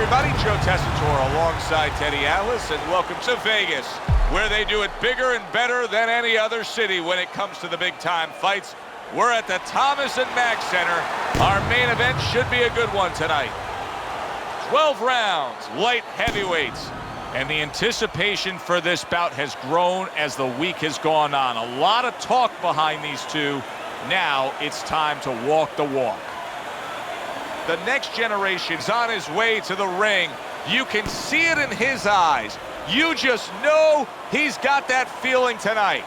everybody, Joe Tessitore alongside Teddy Atlas, and welcome to Vegas, where they do it bigger and better than any other city when it comes to the big-time fights. We're at the Thomas & Mack Center. Our main event should be a good one tonight. 12 rounds, light heavyweights. And the anticipation for this bout has grown as the week has gone on. A lot of talk behind these two. Now it's time to walk the walk. The next generation's on his way to the ring. You can see it in his eyes. You just know he's got that feeling tonight.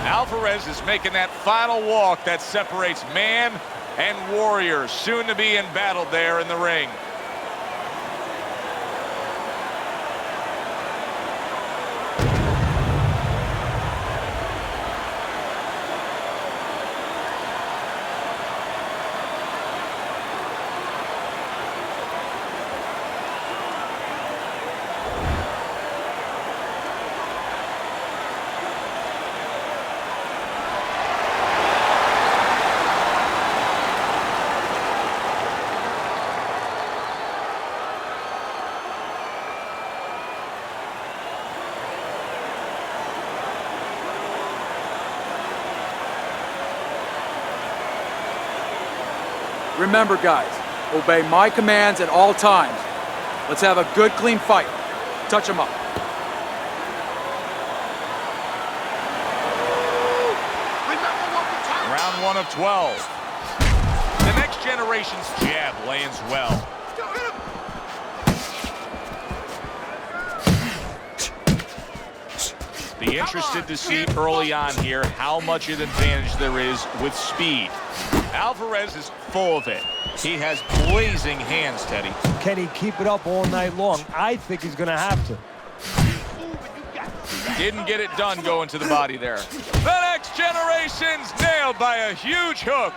Alvarez is making that final walk that separates man and warrior, soon to be embattled there in the ring. Remember, guys, obey my commands at all times. Let's have a good, clean fight. Touch him up. Round 1 of 12. The next generation's jab lands well. Be interested to see early on here how much of an advantage there is with speed. Alvarez is full of it. He has blazing hands, Teddy. Can he keep it up all night long? I think he's going to have to. Didn't get it done going to the body there. The next generation's nailed by a huge hook.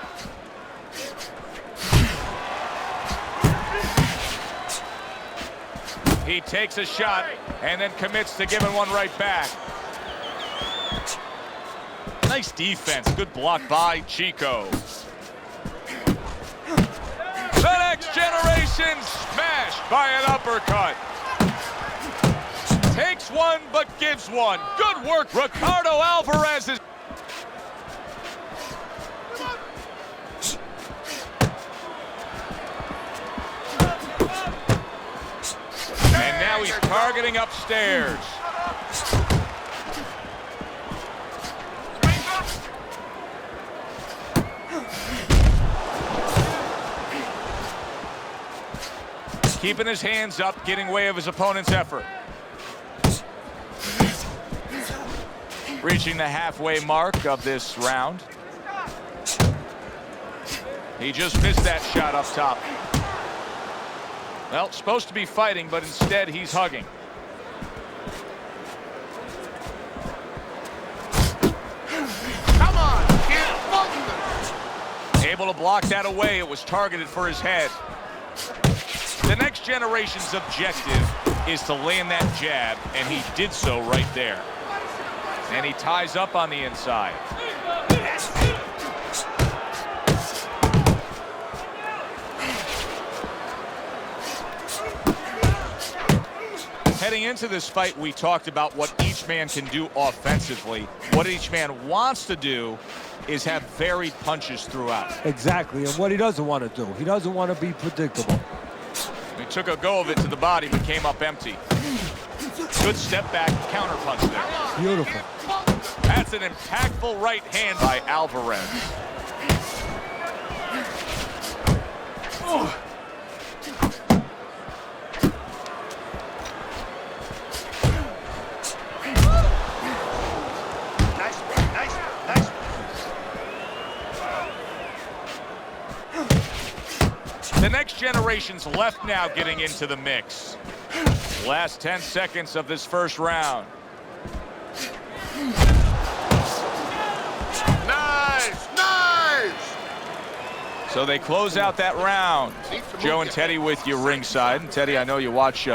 He takes a shot and then commits to giving one right back. Nice defense. Good block by Chico. The next generation smashed by an uppercut. Takes one, but gives one. Good work, Ricardo Alvarez. And now he's targeting upstairs. Keeping his hands up, getting way of his opponent's effort. Reaching the halfway mark of this round. He just missed that shot up top. Well, supposed to be fighting, but instead he's hugging. Come on, kid. Able to block that away. It was targeted for his head. The next generation's objective is to land that jab, and he did so right there. And he ties up on the inside. Heading into this fight, we talked about what each man can do offensively. What each man wants to do is have varied punches throughout. Exactly, and what he doesn't want to do. He doesn't want to be predictable. He took a go of it to the body, but came up empty. Good step back counter punch there. Beautiful. That's an impactful right hand by Alvarez. Oh. The next generation's left now getting into the mix. Last 10 seconds of this first round. So they close out that round. Joe and Teddy with you ringside. And Teddy, I know you watch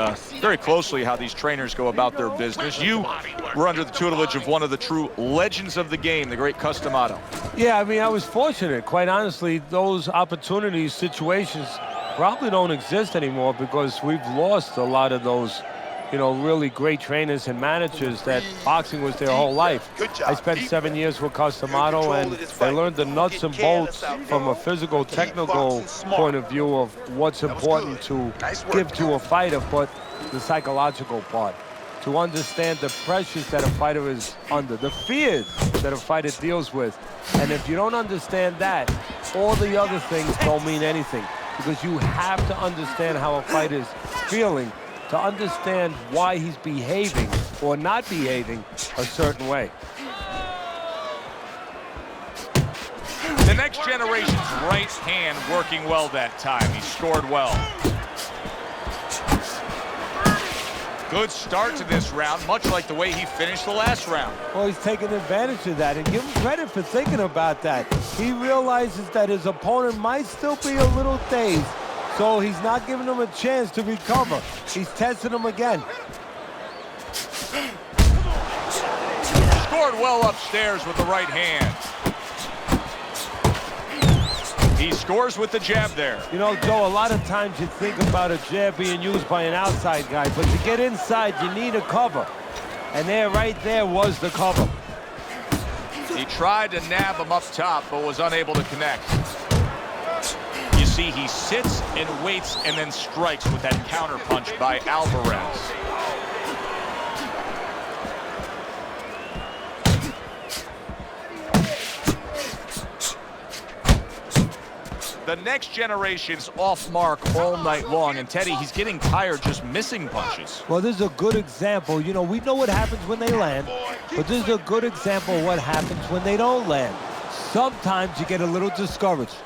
very closely how these trainers go about their business. You were under the tutelage of one of the true legends of the game, the great Customato. Yeah, I mean, I was fortunate. Quite honestly, those opportunities, situations probably don't exist anymore because we've lost a lot of those, you know, really great trainers and managers that boxing was their whole life. I spent 7 years with Customato, and I learned the nuts and bolts from a physical, technical point of view of what's important to give to a fighter, but the psychological part. To understand the pressures that a fighter is under, the fears that a fighter deals with. And if you don't understand that, all the other things don't mean anything, because you have to understand how a fighter is feeling to understand why he's behaving or not behaving a certain way. The next generation's right hand working well that time. He scored well. Good start to this round, much like the way he finished the last round. Well, he's taking advantage of that, and give him credit for thinking about that. He realizes that his opponent might still be a little dazed, so he's not giving him a chance to recover. He's testing him again. Scored well upstairs with the right hand. He scores with the jab there. You know, Joe, a lot of times you think about a jab being used by an outside guy, but to get inside, you need a cover. And there, right there, was the cover. He tried to nab him up top, but was unable to connect. You see, he sits and waits and then strikes with that counter punch by Alvarez. The next generation's off mark all night long, and Teddy, he's getting tired just missing punches. Well, this is a good example. You know, we know what happens when they land, but this is a good example of what happens when they don't land. Sometimes you get a little discouraged.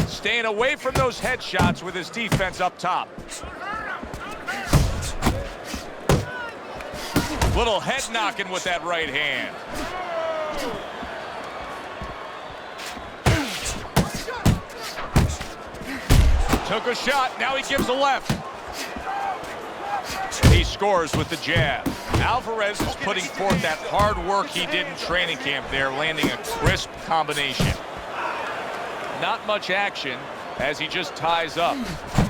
Staying away from those headshots with his defense up top. Little head knocking with that right hand. Took a shot, now he gives a left. He scores with the jab. Alvarez is putting forth that hard work he did in training camp there, landing a crisp combination. Not much action as he just ties up.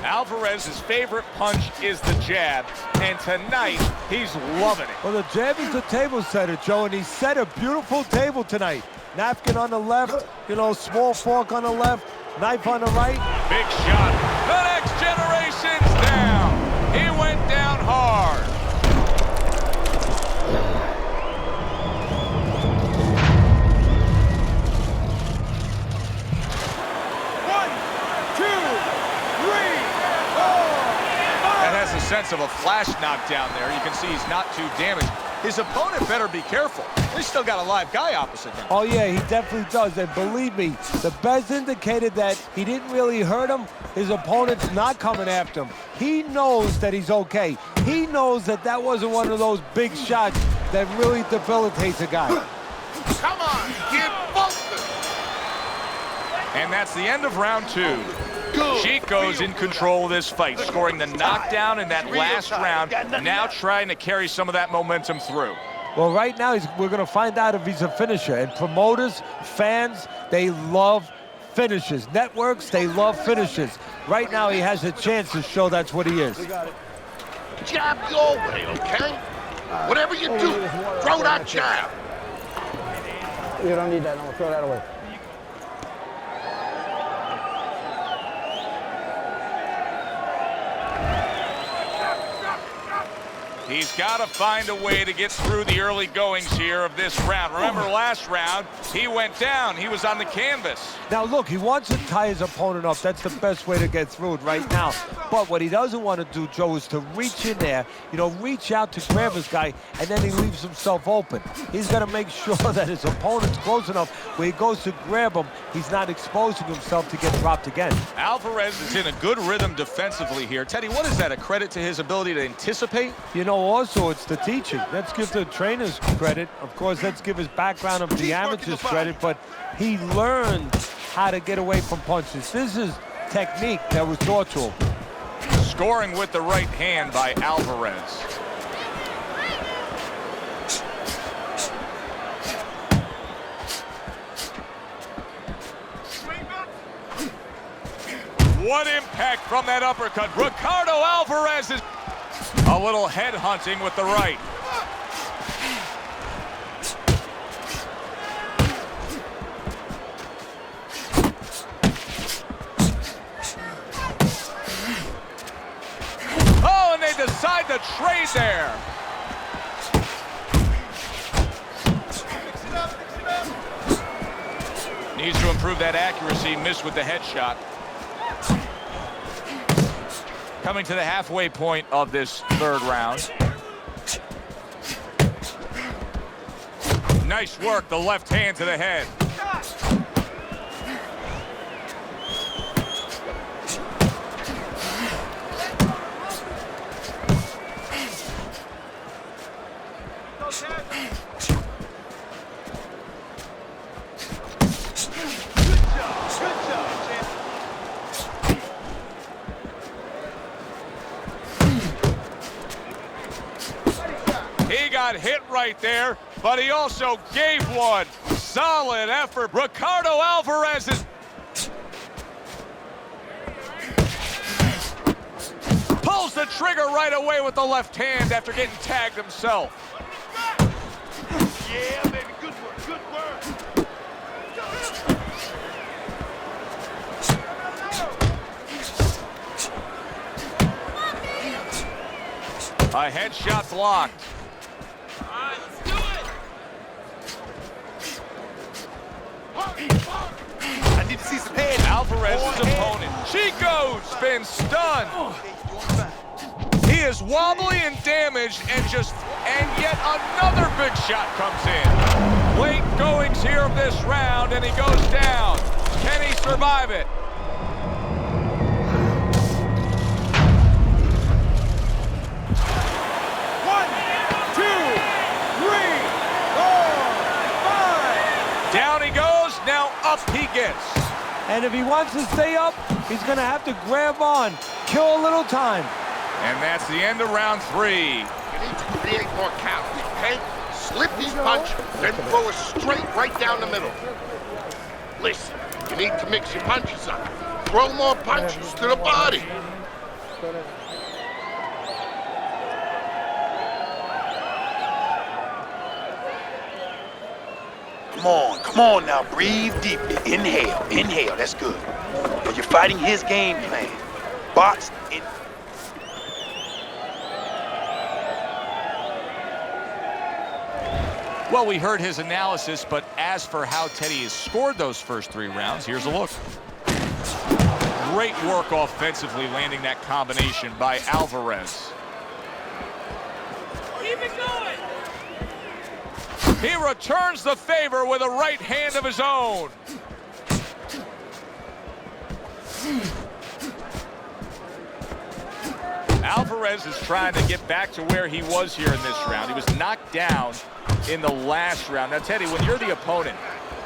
Alvarez's favorite punch is the jab, and tonight he's loving it. Well, the jab is the table setter, Joe, and he set a beautiful table tonight. Napkin on the left, you know, small fork on the left, knife on the right. Big shot. The next generation's down. He went down hard. A sense of a flash knockdown there. You can see he's not too damaged. His opponent better be careful. He's still got a live guy opposite him. Oh, yeah, he definitely does. And believe me, the best indicated that he didn't really hurt him, his opponent's not coming after him. He knows that he's okay. He knows that that wasn't one of those big shots that really debilitates a guy. Come on, get busted. And that's the end of round two. Chico's in control of this fight, scoring the knockdown in that last round, now trying to carry some of that momentum through. Well, right now, we're going to find out if he's a finisher. And promoters, fans, they love finishes. Networks, they love finishes. Right now, he has a chance to show that's what he is. Jab your way, okay? Whatever you do, throw that jab. You don't need that, no, throw that away. He's got to find a way to get through the early goings here of this round. Remember last round, he went down. He was on the canvas. Now, look, he wants to tie his opponent up. That's the best way to get through it right now. But what he doesn't want to do, Joe, is to reach in there, you know, reach out to grab his guy, and then he leaves himself open. He's got to make sure that his opponent's close enough where he goes to grab him, he's not exposing himself to get dropped again. Alvarez is in a good rhythm defensively here. Teddy, what is that, a credit to his ability to anticipate? You know, also it's the teaching. Let's give the trainers credit. Of course, let's give his background of the amateurs credit, but he learned how to get away from punches. This is technique that was taught to him. Scoring with the right hand by Alvarez. What impact from that uppercut. Ricardo Alvarez is a little head hunting with the right. Oh, and they decide to trade there. Needs to improve that accuracy. Missed with the headshot. Coming to the halfway point of this third round. Nice work, the left hand to the head. He got hit right there, but he also gave one. Solid effort. Ricardo Alvarez is... pulls the trigger right away with the left hand after getting tagged himself. Yeah, baby, good work, good work. A headshot blocked. I need to see some head. Alvarez's opponent, Chico's been stunned. He is wobbly and damaged, and yet another big shot comes in. Late goings here of this round, and he goes down. Can he survive it? Down he goes, now up he gets. And if he wants to stay up, he's going to have to grab on, kill a little time. And that's the end of round 3. You need to create more counts, okay? Slip these punch, then throw it straight right down the middle. Listen, you need to mix your punches up. Throw more punches to the body. Come on now, breathe deeply. Inhale, that's good. But you're fighting his game plan. Box in. Well, we heard his analysis, but as for how Teddy has scored those first 3 rounds, here's a look. Great work offensively, landing that combination by Alvarez. Keep it going! He returns the favor with a right hand of his own. Alvarez is trying to get back to where he was here in this round. He was knocked down in the last round. Now, Teddy, when you're the opponent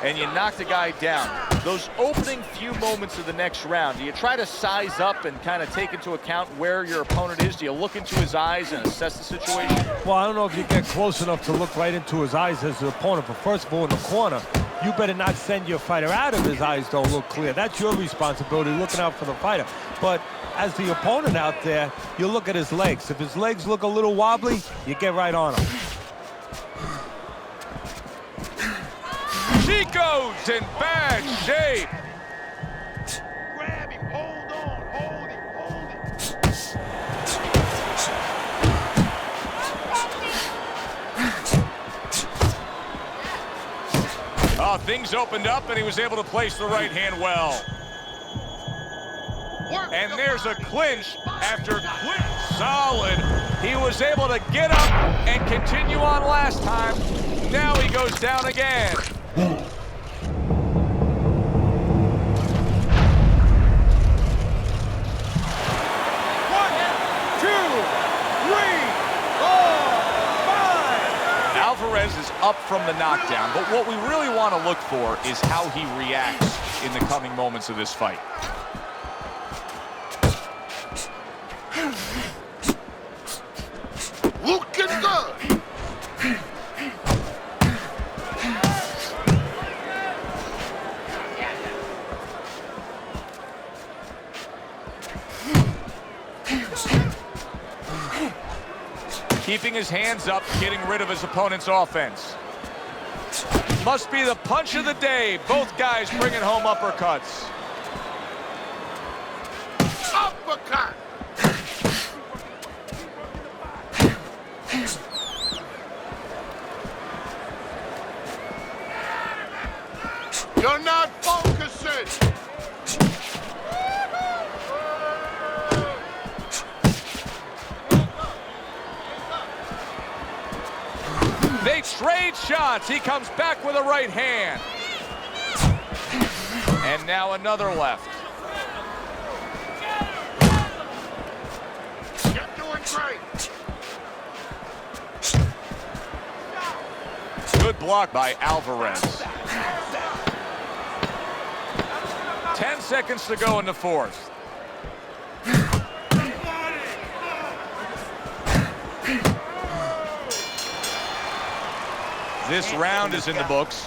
and you knock the guy down, those opening few moments of the next round, do you try to size up and kind of take into account where your opponent is? Do you look into his eyes and assess the situation? Well, I don't know if you get close enough to look right into his eyes as the opponent, but first of all, in the corner, you better not send your fighter out if his eyes don't look clear. That's your responsibility, looking out for the fighter. But as the opponent out there, you look at his legs. If his legs look a little wobbly, you get right on him. Chico's in bad shape. Grab him, hold on, hold him. Oh, things opened up, and he was able to place the right hand well. And there's a clinch after clinch. Solid. He was able to get up and continue on last time. Now he goes down again. 1, 2, 3, go! Alvarez is up from the knockdown, but what we really want to look for is how he reacts in the coming moments of this fight. Looking good. Keeping his hands up, getting rid of his opponent's offense. Must be the punch of the day. Both guys bringing home uppercuts. Uppercut. You're not focusing. They trade shots. He comes back with a right hand. And now another left. You're doing great. Good block by Alvarez. 10 seconds to go in the fourth. This round is in the books,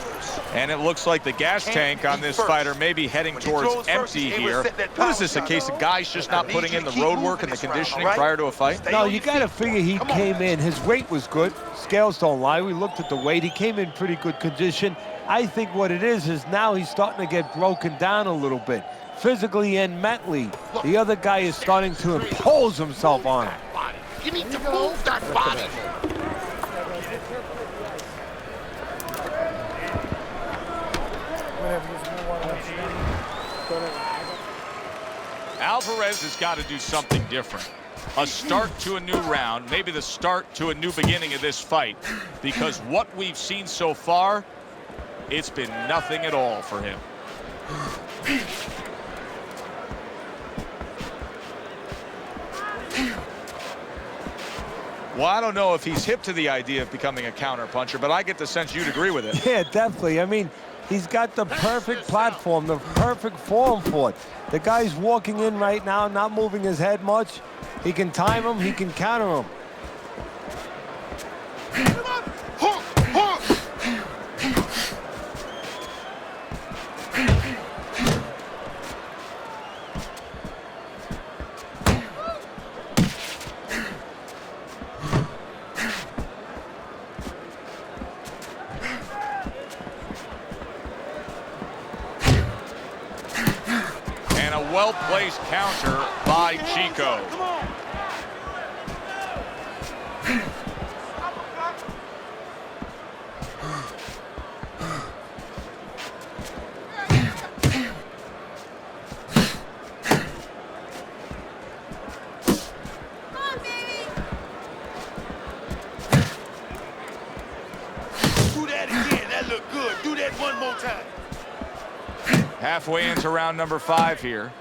and it looks like the gas tank on this fighter may be heading towards empty here. What is this, a case of guys just not putting in the road work and the conditioning prior to a fight? No, you got to figure he came in. His weight was good. Scales don't lie. We looked at the weight. He came in pretty good condition. I think what it is now he's starting to get broken down a little bit, physically and mentally. The other guy is starting to impose himself on him. You need to move that body. Alvarez has got to do something different. A start to a new round, maybe the start to a new beginning of this fight, because what we've seen so far, it's been nothing at all for him. Well, I don't know if he's hip to the idea of becoming a counterpuncher, but I get the sense you'd agree with it. Yeah, definitely. I mean, he's got the perfect platform, the perfect form for it. The guy's walking in right now, not moving his head much. He can time him, he can counter him. Well-placed counter by Chico. Do that again. That looked good. Do that one more time. Halfway into round number 5 here.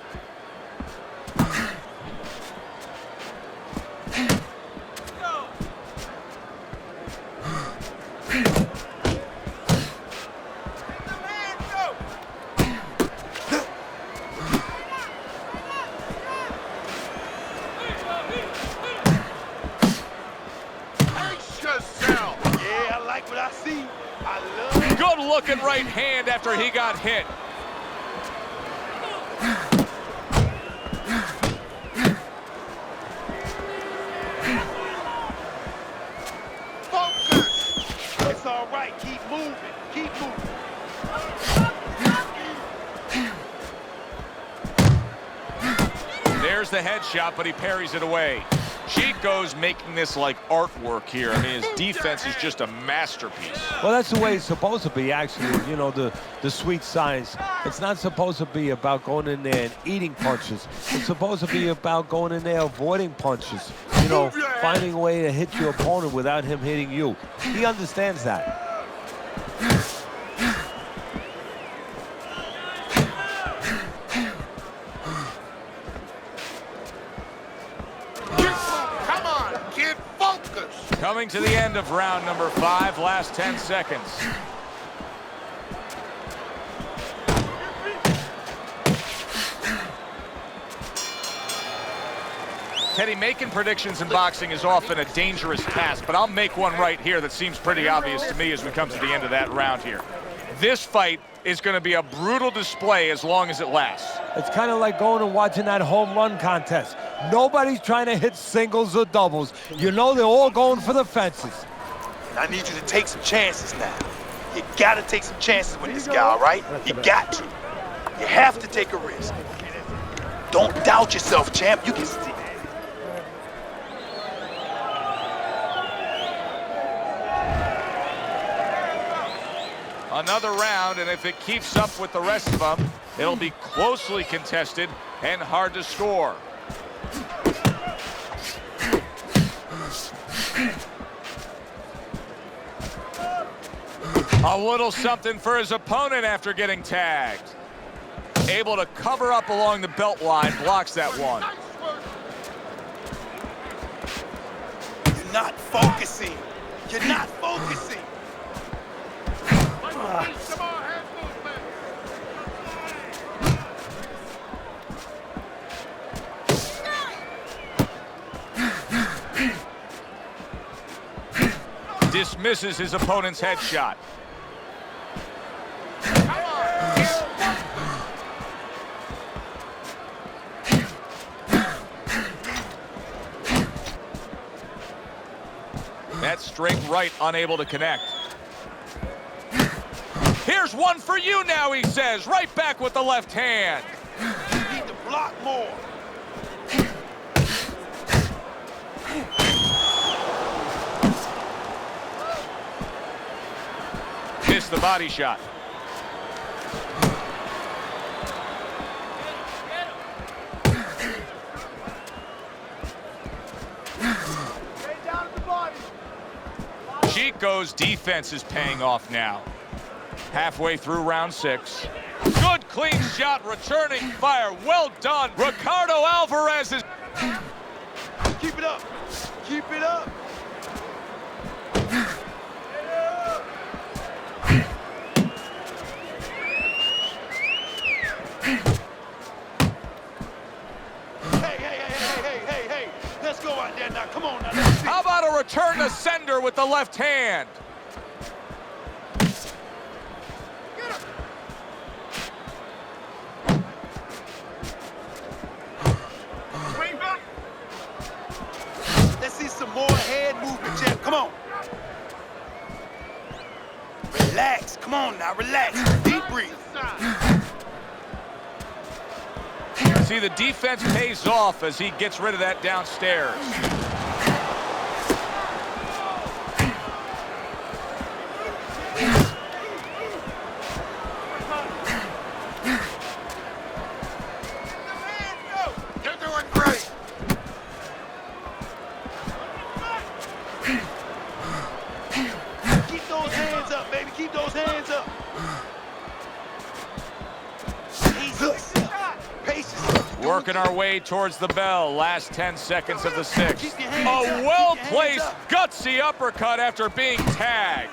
Good looking right hand after he got hit. Focus. It's all right. Keep moving. Keep moving. There's the headshot, but he parries it away. Chico's making this like artwork here. I mean, his defense is just a masterpiece. Well, that's the way it's supposed to be, actually. You know, the sweet science. It's not supposed to be about going in there and eating punches. It's supposed to be about going in there avoiding punches. You know, finding a way to hit your opponent without him hitting you. He understands that. Come on, kid. Get focused. Coming to the end of round number 5, last 10 seconds. Teddy, making predictions in boxing is often a dangerous task, but I'll make one right here that seems pretty obvious to me as we come to the end of that round here. This fight is going to be a brutal display as long as it lasts. It's kind of like going and watching that home run contest. Nobody's trying to hit singles or doubles. You know they're all going for the fences. I need you to take some chances now. You gotta take some chances with this guy, all right? You got to. You have to take a risk. Don't doubt yourself, champ. You can see. Another round, and if it keeps up with the rest of them, it'll be closely contested and hard to score. A little something for his opponent after getting tagged. Able to cover up along the belt line, blocks that one. You're not focusing. You're not focusing. Dismisses his opponent's headshot. That straight right unable to connect. Here's one for you now, he says. Right back with the left hand. You need to block more. Missed the body shot. Chico's defense is paying off now. Halfway through round 6. Good clean shot, returning fire. Well done. Ricardo Alvarez is... Keep it up. Keep it up. Hey. Let's go out there now. Come on now. How about a return to sender with the left hand? Let's see some more head movement, champ. Come on. Relax. Come on now. Relax. Deep breathe. See, the defense pays off as he gets rid of that downstairs. You're doing great. Keep those hands up, baby. Keep those hands up. Working our way towards the bell. Last 10 seconds of the 6th. A well-placed, gutsy uppercut after being tagged.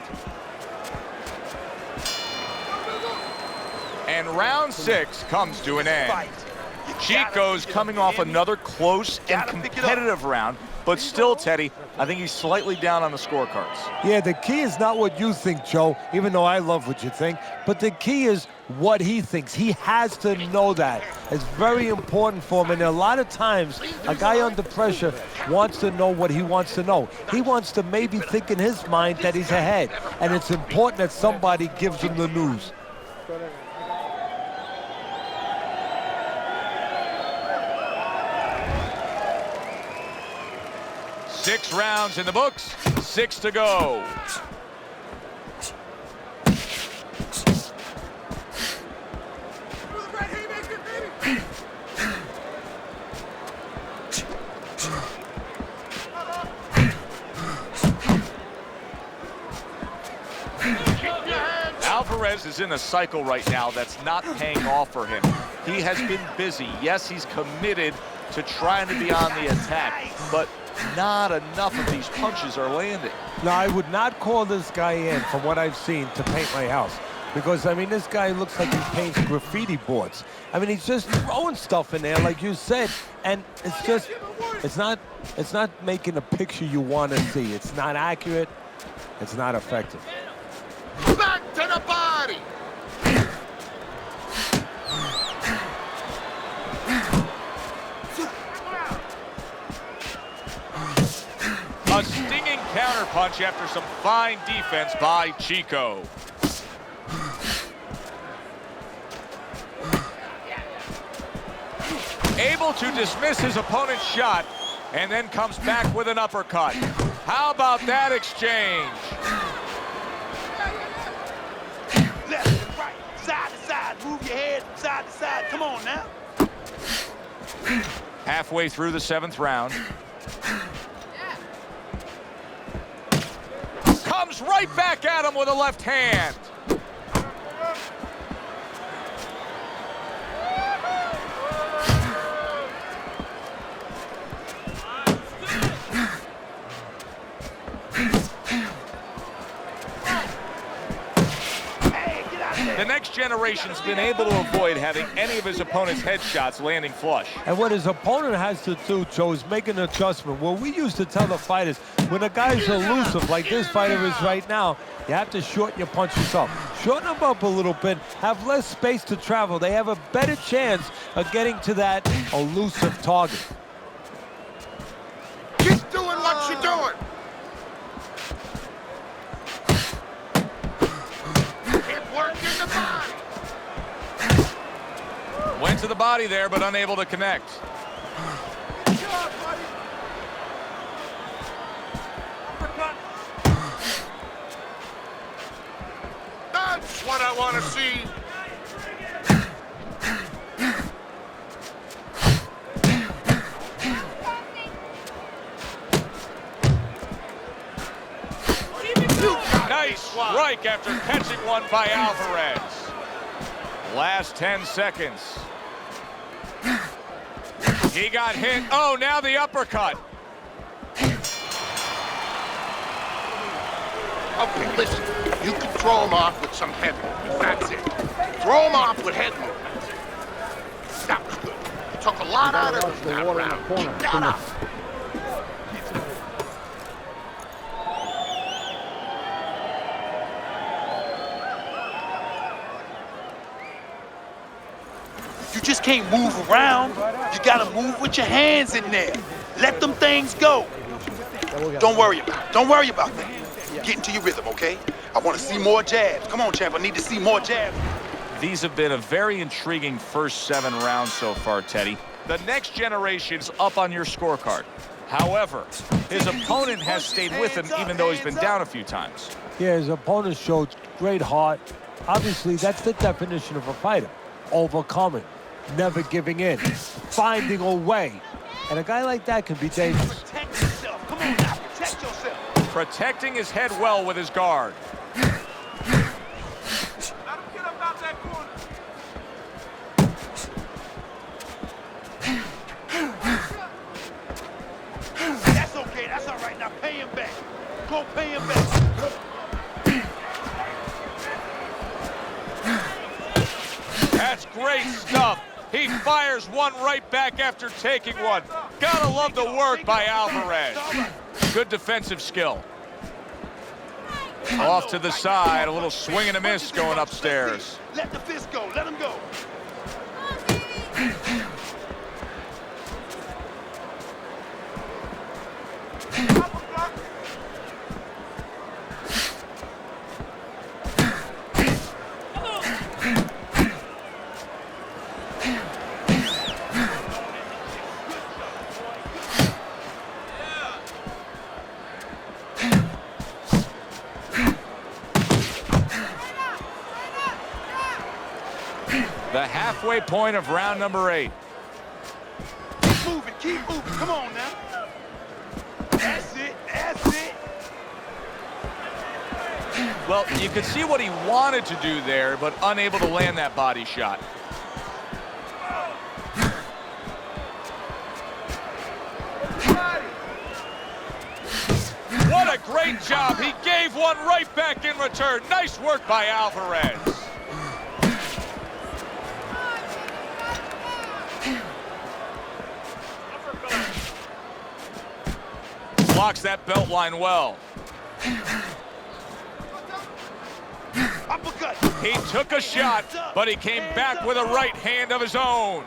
And round 6 comes to an end. Chico's coming off another close and competitive round, but still, Teddy, I think he's slightly down on the scorecards. Yeah, the key is not what you think, Joe, even though I love what you think, but the key is what he thinks. He has to know that. It's very important for him, and a lot of times, a guy under pressure wants to know what he wants to know. He wants to maybe think in his mind that he's ahead, and it's important that somebody gives him the news. Six rounds in the books, 6 to go. Alvarez is in a cycle right now that's not paying off for him. He has been busy. Yes, he's committed to trying to be on the attack, but not enough of these punches are landing. No, I would not call this guy in, from what I've seen, to paint my house. Because, I mean, this guy looks like he paints graffiti boards. I mean, he's just throwing stuff in there, like you said, and it's just, it's not making a picture you want to see. It's not accurate. It's not effective. Back to the body. A stinging counterpunch after some fine defense by Chico. Able to dismiss his opponent's shot and then comes back with an uppercut. How about that exchange? Left and right, side to side. Move your head from side to side. Come on now. Halfway through the 7th round. Comes right back at him with a left hand. The next generation's been able to avoid having any of his opponent's headshots landing flush. And what his opponent has to do, Joe, is make an adjustment. Well, we used to tell the fighters, when a guy's elusive, like this fighter is right now, you have to shorten your punches up. Shorten them up a little bit, have less space to travel. They have a better chance of getting to that elusive target. Keep doing what you're doing. Keep working the body. Went to the body there, but unable to connect. That's what I want to see. Nice strike after catching one by Alvarez. Last 10 seconds. He got hit. Oh, now the uppercut. Okay, listen. You can throw him off with some head movement. That's it. Throw him off with head movement. That was good. You took a lot out of him that round. Keep that up. You just can't move around. You gotta move with your hands in there. Let them things go. Don't worry about it. Don't worry about that. Get into your rhythm, okay? I want to see more jabs. Come on, champ. I need to see more jabs. These have been a very intriguing first 7 rounds so far, Teddy. The next generation's up on your scorecard. However, his opponent has stayed with him even though he's been down a few times. Yeah, his opponent showed great heart. Obviously, that's the definition of a fighter. Overcoming, never giving in, finding a way. And a guy like that can be dangerous. Protect yourself. Come on now. Protect yourself. Protecting his head well with his guard. That's okay. That's all right. Now pay him back. Go pay him back. That's great stuff. He fires one right back after taking one. Gotta love the work by Alvarez. Good defensive skill. Off to the side, a little swing and a miss going upstairs. Let the fist go. Let him go. The halfway point of round number 8. Keep moving. Keep moving. Come on now. That's it. That's it. Well, you could see what he wanted to do there, but unable to land that body shot. a great job. He gave one right back in return. Nice work by Alvarez. Blocks that belt line well. Uppercut. He took a shot, but he came back with a right hand of his own.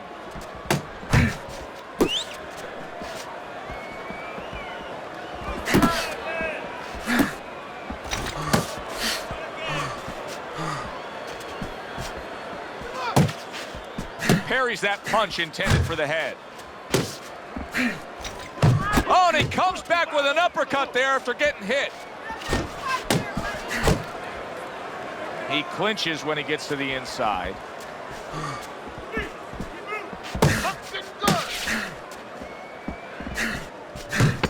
Parries that punch intended for the head. Oh, and he comes back with an uppercut there after getting hit. He clinches when he gets to the inside.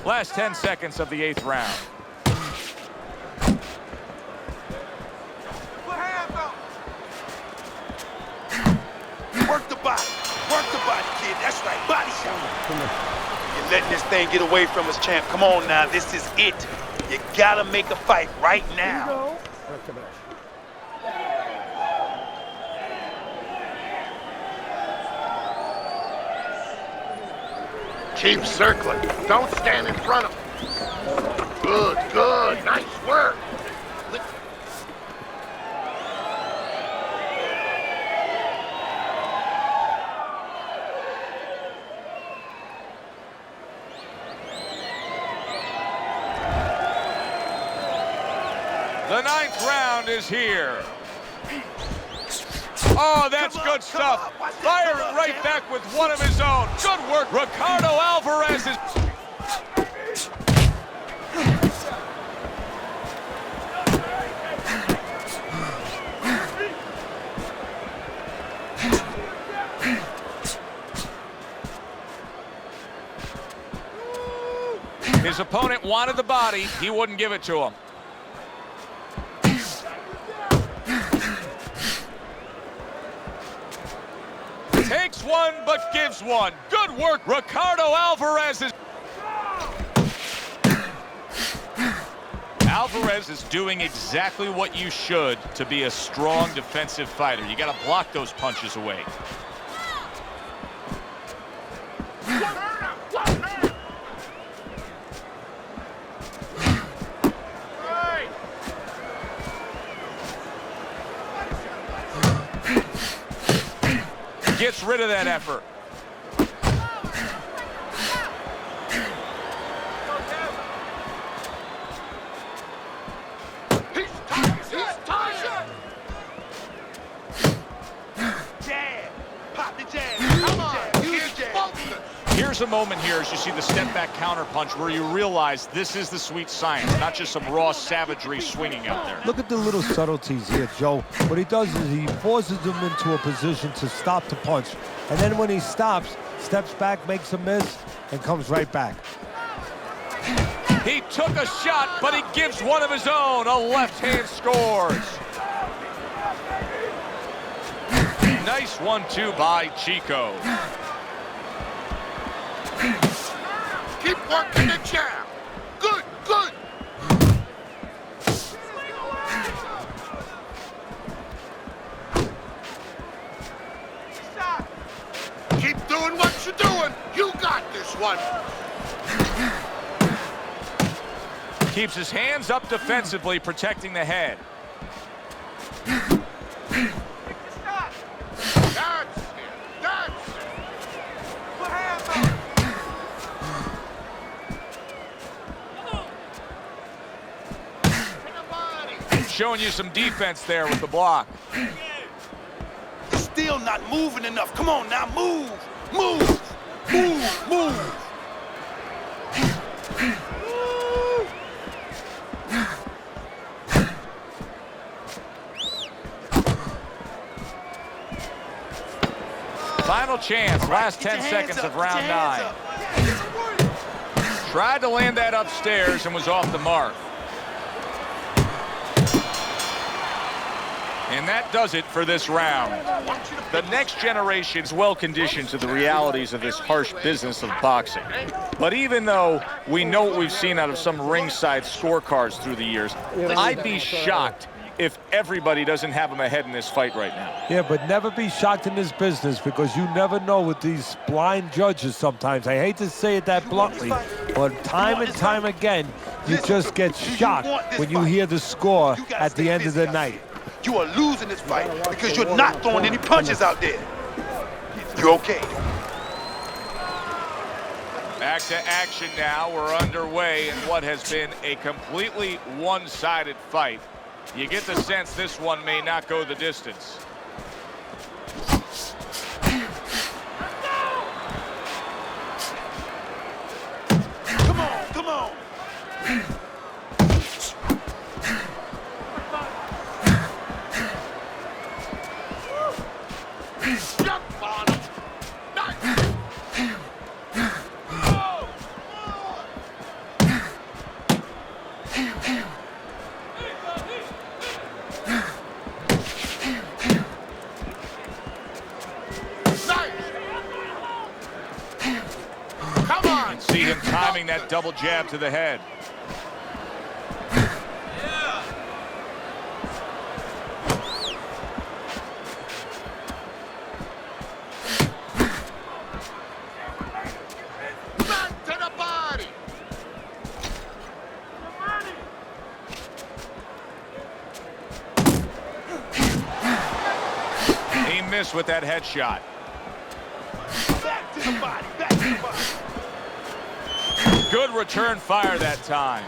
Last 10 seconds of the 8th round. Work the body. Work the body, kid. That's right. Body shot. You're letting this thing get away from us, champ. Come on now. This is it. You gotta make a fight right now. Keep circling. Don't stand in front of him. Good, good. Nice work. The 9th round is here. Oh, that's good stuff. Firing right back with one of his own. Good work. Ricardo Alvarez is... His opponent wanted the body. He wouldn't give it to him. Takes one, but gives one. Good work, Ricardo Alvarez is... Alvarez is doing exactly what you should to be a strong defensive fighter. You got to block those punches away. Gets rid of that effort. He's tired. Jab. Pop the jab. Come on, use jab. Here's a moment here as you see the step back counter punch where you realize this is the sweet science, not just some raw savagery swinging out there. Look at the little subtleties here, Joe. What he does is he forces him into a position to stop the punch. And then when he stops, steps back, makes a miss, and comes right back. He took a shot, but he gives one of his own. A left hand scores. Nice 1-2 by Chico. Keep working the jab. Good, good. Keep doing what you're doing. You got this one. Keeps his hands up defensively, protecting the head. That's it. That's it. Put hands up. Showing you some defense there with the block. Still not moving enough. Come on now, move, move, move, move. Final chance, last 10 seconds of round 9. Tried to land that upstairs and was off the mark. And that does it for this round. The next generation's well conditioned to the realities of this harsh business of boxing. But even though we know what we've seen out of some ringside scorecards through the years, I'd be shocked if everybody doesn't have him ahead in this fight right now. Yeah, but never be shocked in this business because you never know with these blind judges sometimes. I hate to say it that bluntly, but time and time again, you just get shocked when you hear the score at the end of the night. You are losing this fight because you're not throwing any punches out there. You okay? Back to action now. We're underway in what has been a completely one-sided fight. You get the sense this one may not go the distance. Come on, come on. Jump on him. Nice. Come on. See him timing that double jab to the head. Back to the body. He missed with that headshot. Back to the body, back to the body. Good return fire that time.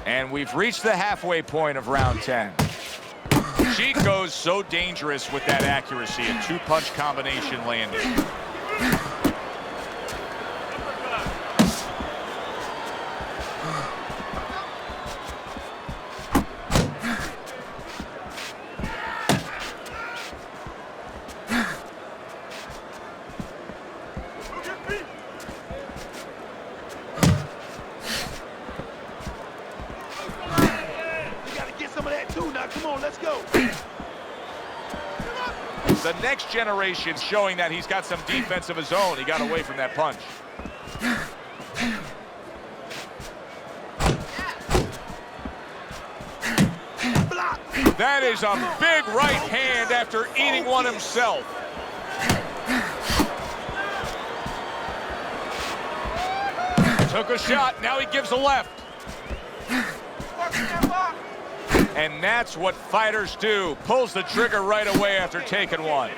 And we've reached the halfway point of round 10. Chico's so dangerous with that accuracy, a two-punch combination landing. Come on, let's go. The next generation showing that he's got some defense of his own. He got away from that punch. That is a big right hand after eating one himself. Took a shot, now he gives a left. And that's what fighters do. Pulls the trigger right away after taking one.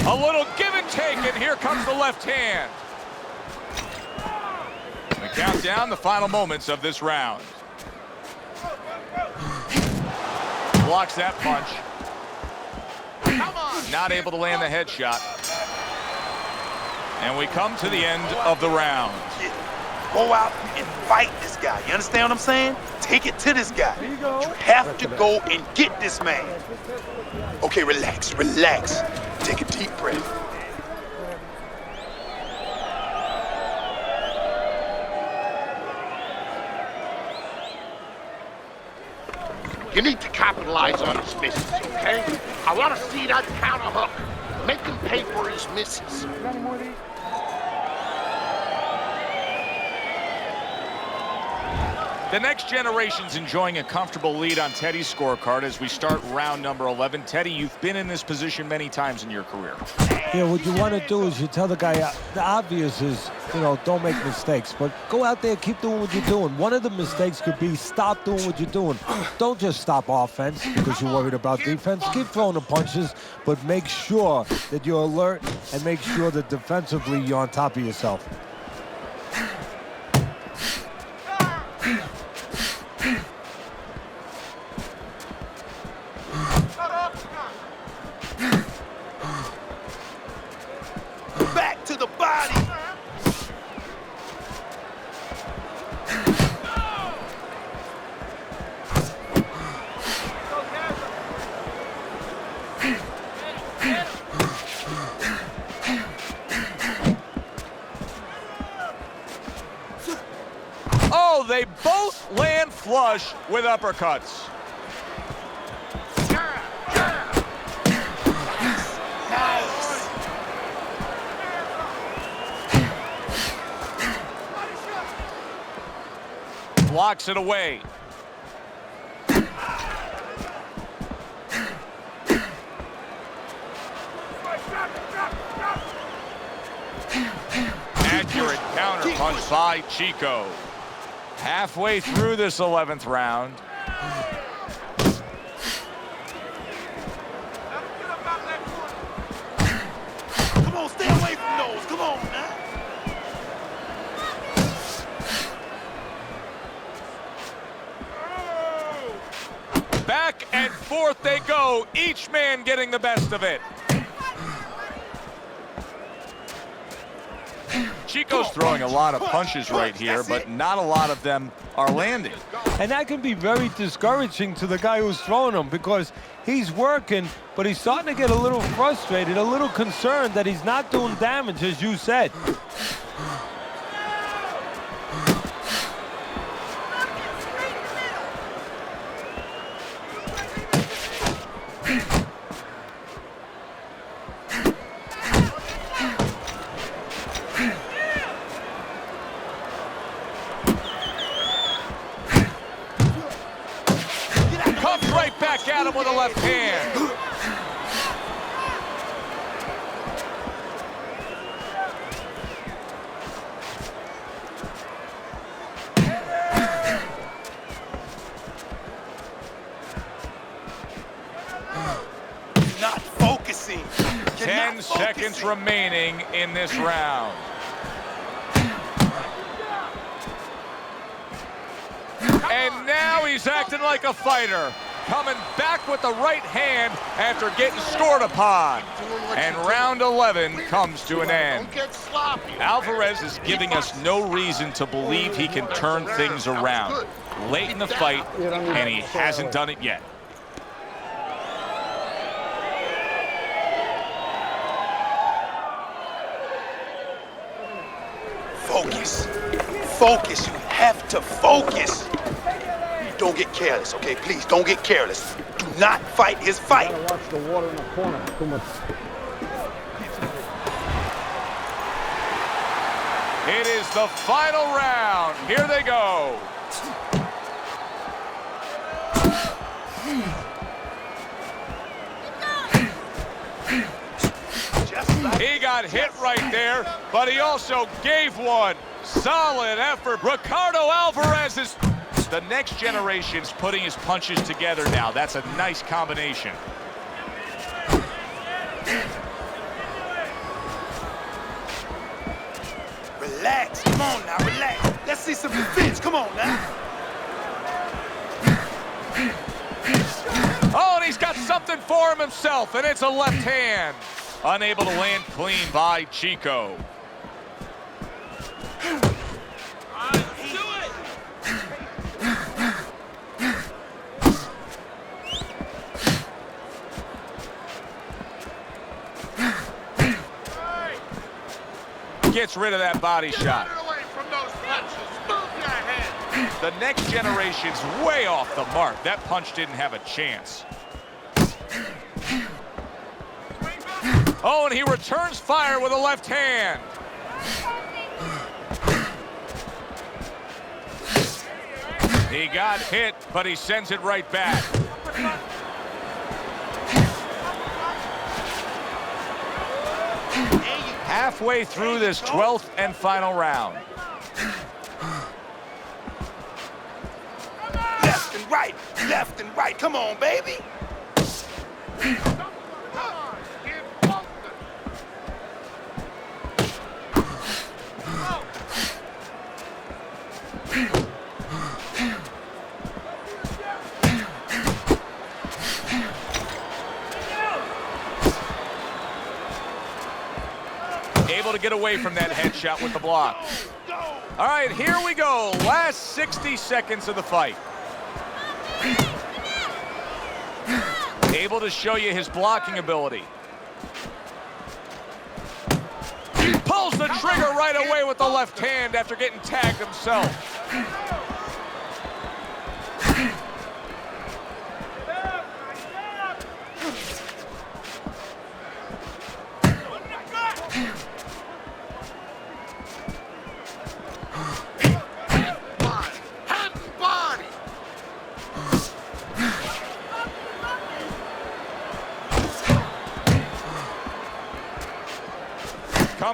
A little give and take, and here comes the left hand. We count down the final moments of this round. Blocks that punch. Not able to land the headshot. And we come to the end of the round. Go out and fight this guy. You understand what I'm saying? Take it to this guy. You have to go and get this man. Okay, relax, relax. Take a deep breath. You need to capitalize on his misses, okay? I want to see that counter hook. Make him pay for his misses. The next generation's enjoying a comfortable lead on Teddy's scorecard as we start round number 11. Teddy, you've been in this position many times in your career. Yeah, what you want to do is you tell the guy, the obvious is, you know, don't make mistakes, but go out there, keep doing what you're doing. One of the mistakes could be stop doing what you're doing. Don't just stop offense because you're worried about defense. Keep throwing the punches, but make sure that you're alert and make sure that defensively you're on top of yourself. Back to the body. they both land flush with uppercuts. Nice. Blocks it away. Accurate counter punch by Chico. Halfway through this 11th round. Come on, stay away from those. Come on, man. Back and forth they go, each man getting the best of it. Chico's throwing a lot of punches right here, but not a lot of them are landing. And that can be very discouraging to the guy who's throwing them because he's working, but he's starting to get a little frustrated, a little concerned that he's not doing damage, as you said. Comes right back at him with a left hand. Not focusing. You're 10 not seconds focusing. remaining in this round. And now he's acting like a fighter. Coming back with the right hand after getting scored upon. And round 11 comes to an end. Don't get sloppy. Alvarez is giving us no reason to believe he can turn things around. Late in the fight, and he hasn't done it yet. Focus. Focus. You have to focus. Don't get careless, okay? Please, don't get careless. Do not fight his fight. Gotta watch the water in the corner. Too much. It is the final round. Here they go. Just like He got hit right there, but he also gave one. Solid effort. Ricardo Alvarez is... The next generation's putting his punches together now. That's a nice combination. relax. Come on now, relax. Let's see some defense. Come on now. Oh, and he's got something for him himself, and it's a left hand. Unable to land clean by Chico. Gets rid of that body shot. Get away from those punches. Move your head. The next generation's way off the mark. That punch didn't have a chance. Oh, and he returns fire with a left hand. He got hit, but he sends it right back. Halfway through this 12th and final round. Left and right, left and right. Come on, baby. Able to get away from that headshot with the block. All right, here we go. Last 60 seconds of the fight. Able to show you his blocking ability. Pulls the trigger right away with the left hand after getting tagged himself.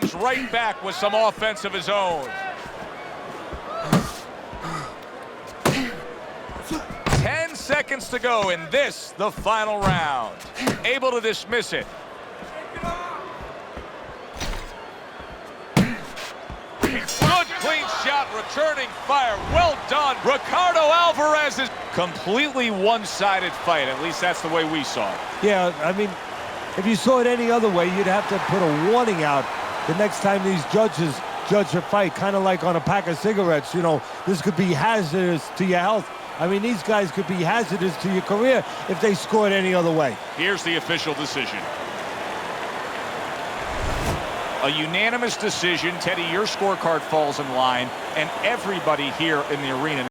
comes right back with some offense of his own. 10 seconds to go in this, the final round. Able to dismiss it. Good, clean shot, returning fire. Well done. Ricardo Alvarez is completely one-sided fight. At least that's the way we saw it. Yeah, I mean, if you saw it any other way, you'd have to put a warning out the next time these judges judge a fight, kind of like on a pack of cigarettes. You know, this could be hazardous to your health. I mean, these guys could be hazardous to your career if they scored any other way. Here's the official decision. A unanimous decision. Teddy, your scorecard falls in line, and everybody here in the arena